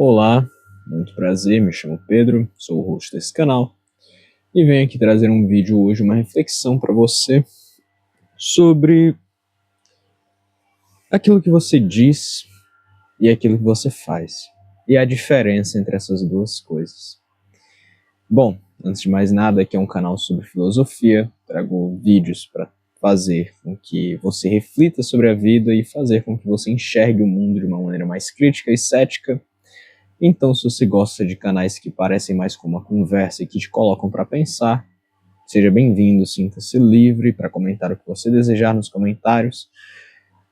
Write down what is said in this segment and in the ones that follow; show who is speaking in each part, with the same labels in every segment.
Speaker 1: Olá, muito prazer, me chamo Pedro, sou o host desse canal e venho aqui trazer um vídeo hoje, uma reflexão para você sobre aquilo que você diz e aquilo que você faz e a diferença entre essas duas coisas. Bom, antes de mais nada, aqui é um canal sobre filosofia, trago vídeos para fazer com que você reflita sobre a vida e fazer com que você enxergue o mundo de uma maneira mais crítica e cética. Então, se você gosta de canais que parecem mais como uma conversa e que te colocam para pensar, seja bem-vindo, sinta-se livre para comentar o que você desejar nos comentários.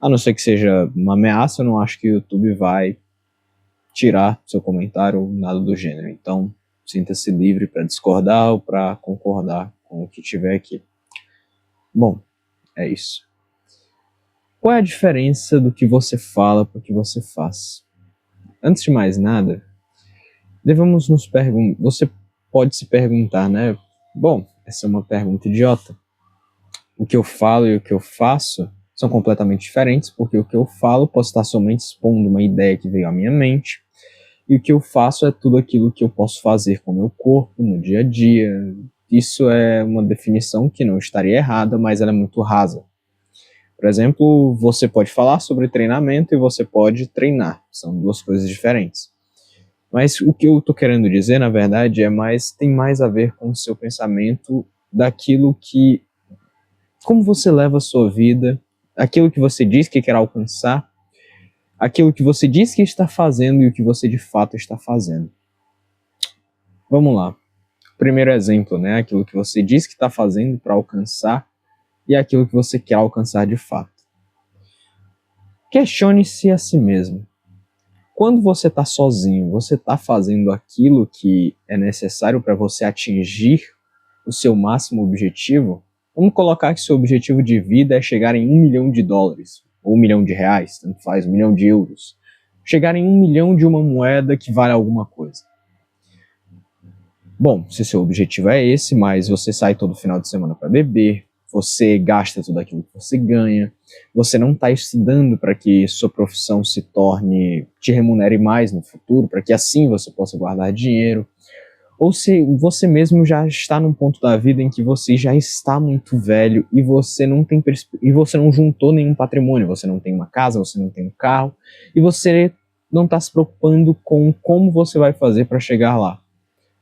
Speaker 1: A não ser que seja uma ameaça, eu não acho que o YouTube vai tirar seu comentário ou nada do gênero. Então, sinta-se livre para discordar ou para concordar com o que tiver aqui. Bom, é isso. Qual é a diferença do que você fala para o que você faz? Antes de mais nada, devemos nos perguntar. Você pode se perguntar, né? Bom, essa é uma pergunta idiota. O que eu falo e o que eu faço são completamente diferentes, porque o que eu falo posso estar somente expondo uma ideia que veio à minha mente, e o que eu faço é tudo aquilo que eu posso fazer com o meu corpo, no dia a dia. Isso é uma definição que não estaria errada, mas ela é muito rasa. Por exemplo, você pode falar sobre treinamento e você pode treinar. São duas coisas diferentes. Mas o que eu estou querendo dizer, na verdade, tem mais a ver com o seu pensamento daquilo que... Como você leva a sua vida, aquilo que você diz que quer alcançar, aquilo que você diz que está fazendo e o que você de fato está fazendo. Vamos lá. Primeiro exemplo, né? Aquilo que você diz que está fazendo para alcançar e aquilo que você quer alcançar de fato. Questione-se a si mesmo. Quando você está sozinho, você está fazendo aquilo que é necessário para você atingir o seu máximo objetivo? Vamos colocar que seu objetivo de vida é chegar em $1 milhão, ou $1 milhão, tanto faz, €1 milhão. Chegar em 1 milhão de uma moeda que vale alguma coisa. Bom, se seu objetivo é esse, mas você sai todo final de semana para beber, você gasta tudo aquilo que você ganha, você não está estudando para que sua profissão te remunere mais no futuro, para que assim você possa guardar dinheiro, ou se você mesmo já está num ponto da vida em que você já está muito velho e você não juntou nenhum patrimônio, você não tem uma casa, você não tem um carro, e você não está se preocupando com como você vai fazer para chegar lá.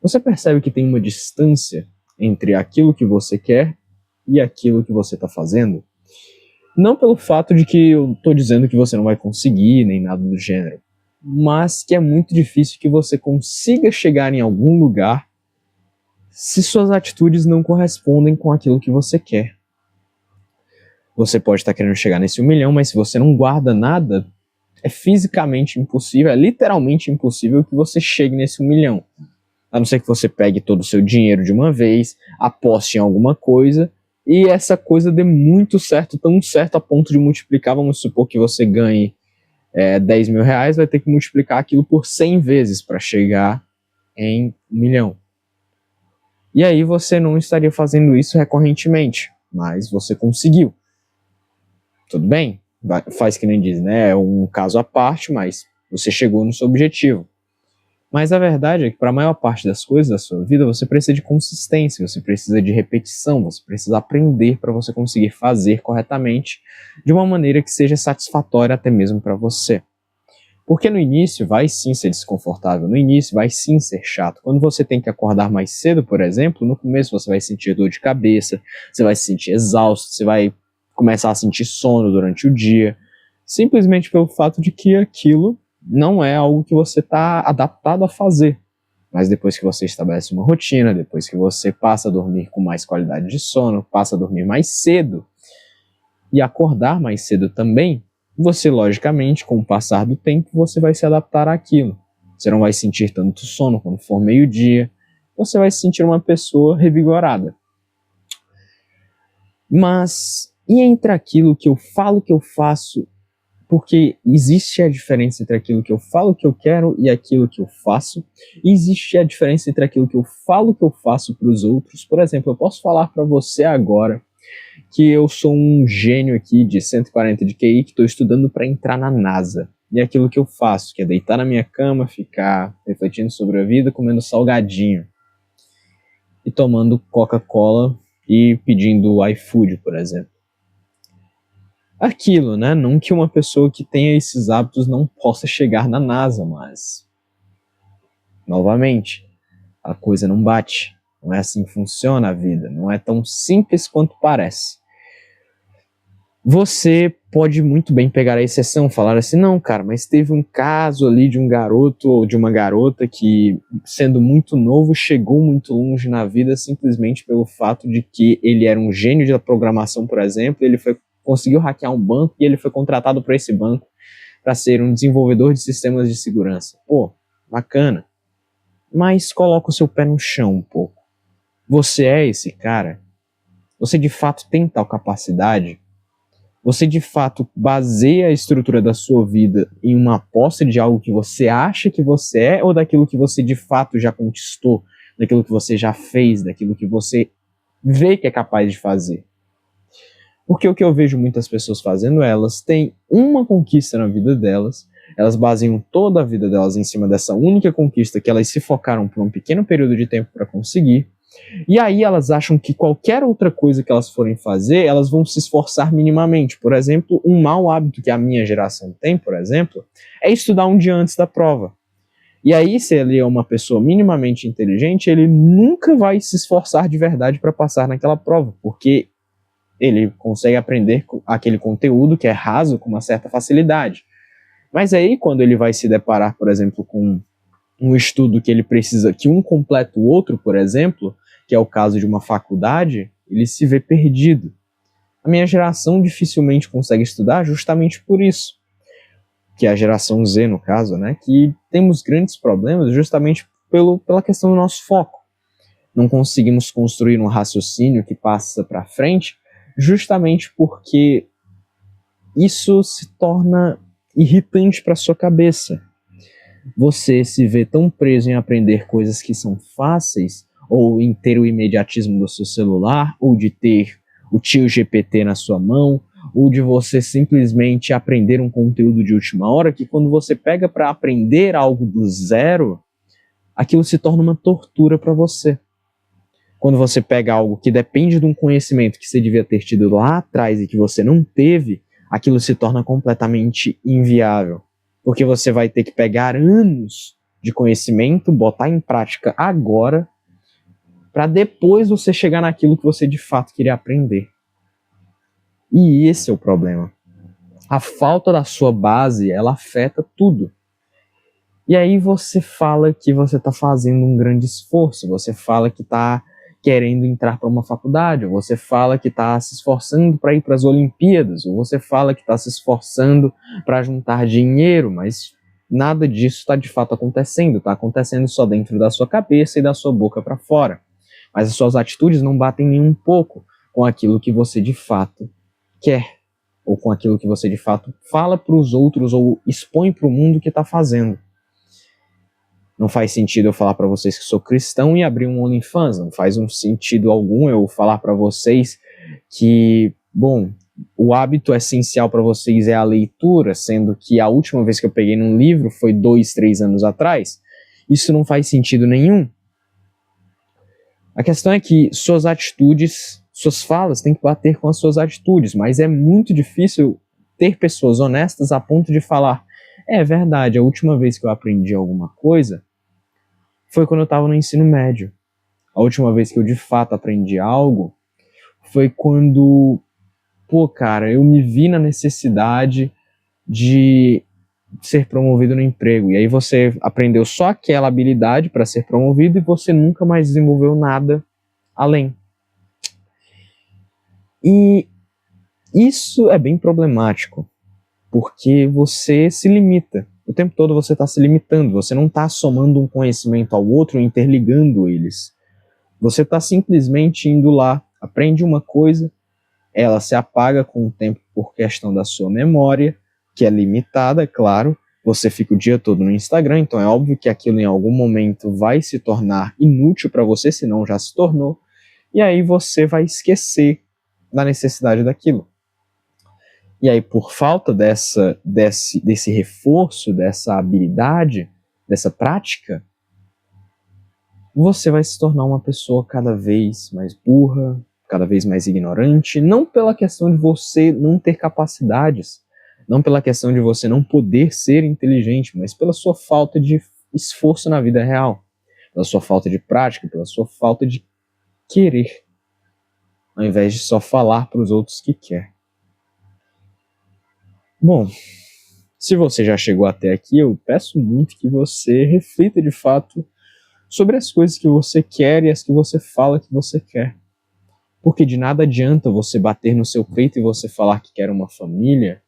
Speaker 1: Você percebe que tem uma distância entre aquilo que você quer e aquilo que você está fazendo? Não pelo fato de que eu estou dizendo que você não vai conseguir, nem nada do gênero, mas que é muito difícil que você consiga chegar em algum lugar se suas atitudes não correspondem com aquilo que você quer. Você pode estar querendo chegar nesse 1 milhão, mas se você não guarda nada, é fisicamente impossível, é literalmente impossível que você chegue nesse 1 milhão. A não ser que você pegue todo o seu dinheiro de uma vez, aposte em alguma coisa, e essa coisa dê muito certo, tão certo a ponto de multiplicar. Vamos supor que você ganhe R$10 mil, vai ter que multiplicar aquilo por 100 vezes para chegar em 1 milhão. E aí você não estaria fazendo isso recorrentemente, mas você conseguiu. Tudo bem? Faz que nem diz, né? É um caso à parte, mas você chegou no seu objetivo. Mas a verdade é que para a maior parte das coisas da sua vida você precisa de consistência, você precisa de repetição, você precisa aprender para você conseguir fazer corretamente de uma maneira que seja satisfatória até mesmo para você. Porque no início vai sim ser desconfortável, no início vai sim ser chato. Quando você tem que acordar mais cedo, por exemplo, no começo você vai sentir dor de cabeça, você vai se sentir exausto, você vai começar a sentir sono durante o dia, simplesmente pelo fato de que aquilo não é algo que você está adaptado a fazer. Mas depois que você estabelece uma rotina, depois que você passa a dormir com mais qualidade de sono, passa a dormir mais cedo e acordar mais cedo também, você, logicamente, com o passar do tempo, você vai se adaptar àquilo. Você não vai sentir tanto sono quando for meio-dia, você vai se sentir uma pessoa revigorada. Mas, e entre aquilo que eu falo que eu faço? Porque existe a diferença entre aquilo que eu falo que eu quero e aquilo que eu faço. E existe a diferença entre aquilo que eu falo que eu faço para os outros. Por exemplo, eu posso falar para você agora que eu sou um gênio aqui de 140 de QI que estou estudando para entrar na NASA. e é aquilo que eu faço, que é deitar na minha cama, ficar refletindo sobre a vida, comendo salgadinho e tomando Coca-Cola e pedindo iFood, por exemplo. Aquilo, né? Não que uma pessoa que tenha esses hábitos não possa chegar na NASA, mas, novamente, a coisa não bate. Não é assim que funciona a vida. Não é tão simples quanto parece. Você pode muito bem pegar a exceção, falar assim, não, cara, mas teve um caso ali de um garoto ou de uma garota que, sendo muito novo, chegou muito longe na vida simplesmente pelo fato de que ele era um gênio da programação, por exemplo, conseguiu hackear um banco e ele foi contratado por esse banco para ser um desenvolvedor de sistemas de segurança. Pô, bacana. Mas coloca o seu pé no chão um pouco. Você é esse cara? Você de fato tem tal capacidade? Você de fato baseia a estrutura da sua vida em uma aposta de algo que você acha que você é ou daquilo que você de fato já conquistou, daquilo que você já fez, daquilo que você vê que é capaz de fazer? Porque o que eu vejo muitas pessoas fazendo, elas têm uma conquista na vida delas, elas baseiam toda a vida delas em cima dessa única conquista que elas se focaram por um pequeno período de tempo para conseguir, e aí elas acham que qualquer outra coisa que elas forem fazer, elas vão se esforçar minimamente. Por exemplo, um mau hábito que a minha geração tem, por exemplo, é estudar um dia antes da prova. E aí, se ele é uma pessoa minimamente inteligente, ele nunca vai se esforçar de verdade para passar naquela prova, porque ele consegue aprender aquele conteúdo que é raso com uma certa facilidade. Mas aí, quando ele vai se deparar, por exemplo, com um estudo que ele precisa que um complete o outro, por exemplo, que é o caso de uma faculdade, ele se vê perdido. A minha geração dificilmente consegue estudar justamente por isso. Que é a geração Z, no caso, né? Que temos grandes problemas justamente pela questão do nosso foco. Não conseguimos construir um raciocínio que passa para frente justamente porque isso se torna irritante para sua cabeça. Você se vê tão preso em aprender coisas que são fáceis, ou em ter o imediatismo do seu celular, ou de ter o tio GPT na sua mão, ou de você simplesmente aprender um conteúdo de última hora, que quando você pega para aprender algo do zero, aquilo se torna uma tortura para você. Quando você pega algo que depende de um conhecimento que você devia ter tido lá atrás e que você não teve, aquilo se torna completamente inviável. Porque você vai ter que pegar anos de conhecimento, botar em prática agora, para depois você chegar naquilo que você de fato queria aprender. E esse é o problema. A falta da sua base, ela afeta tudo. E aí você fala que você está fazendo um grande esforço, você fala que está querendo entrar para uma faculdade, ou você fala que está se esforçando para ir para as Olimpíadas, ou você fala que está se esforçando para juntar dinheiro, mas nada disso está de fato acontecendo, está acontecendo só dentro da sua cabeça e da sua boca para fora. Mas as suas atitudes não batem nem um pouco com aquilo que você de fato quer, ou com aquilo que você de fato fala para os outros ou expõe para o mundo que está fazendo. Não faz sentido eu falar para vocês que sou cristão e abrir um OnlyFans. Não faz um sentido algum eu falar para vocês que, bom, o hábito essencial para vocês é a leitura, sendo que a última vez que eu peguei num livro foi 2, 3 anos atrás. Isso não faz sentido nenhum. A questão é que suas atitudes, suas falas têm que bater com as suas atitudes, mas é muito difícil ter pessoas honestas a ponto de falar: é verdade, a última vez que eu aprendi alguma coisa foi quando eu estava no ensino médio. A última vez que eu de fato aprendi algo foi quando, cara, eu me vi na necessidade de ser promovido no emprego. E aí você aprendeu só aquela habilidade para ser promovido e você nunca mais desenvolveu nada além. E isso é bem problemático, porque você se limita. O tempo todo você está se limitando, você não está somando um conhecimento ao outro e interligando eles. Você está simplesmente indo lá, aprende uma coisa, ela se apaga com o tempo por questão da sua memória, que é limitada, é claro. Você fica o dia todo no Instagram, então é óbvio que aquilo em algum momento vai se tornar inútil para você, se não já se tornou, e aí você vai esquecer da necessidade daquilo. E aí, por falta desse reforço, dessa habilidade, dessa prática, você vai se tornar uma pessoa cada vez mais burra, cada vez mais ignorante, não pela questão de você não ter capacidades, não pela questão de você não poder ser inteligente, mas pela sua falta de esforço na vida real, pela sua falta de prática, pela sua falta de querer, ao invés de só falar para os outros que quer. Bom, se você já chegou até aqui, eu peço muito que você reflita de fato sobre as coisas que você quer e as que você fala que você quer. Porque de nada adianta você bater no seu peito e você falar que quer uma família,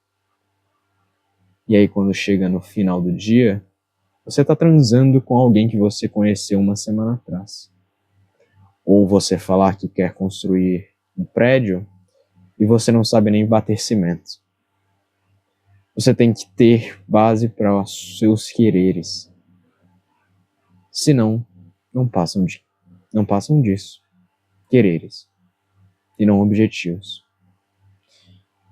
Speaker 1: e aí quando chega no final do dia, você está transando com alguém que você conheceu uma semana atrás. Ou você falar que quer construir um prédio e você não sabe nem bater cimento. Você tem que ter base para os seus quereres. Senão, não passam disso. Quereres. E não objetivos.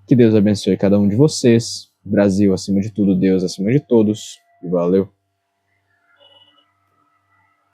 Speaker 1: Que Deus abençoe cada um de vocês. Brasil acima de tudo, Deus acima de todos. E valeu!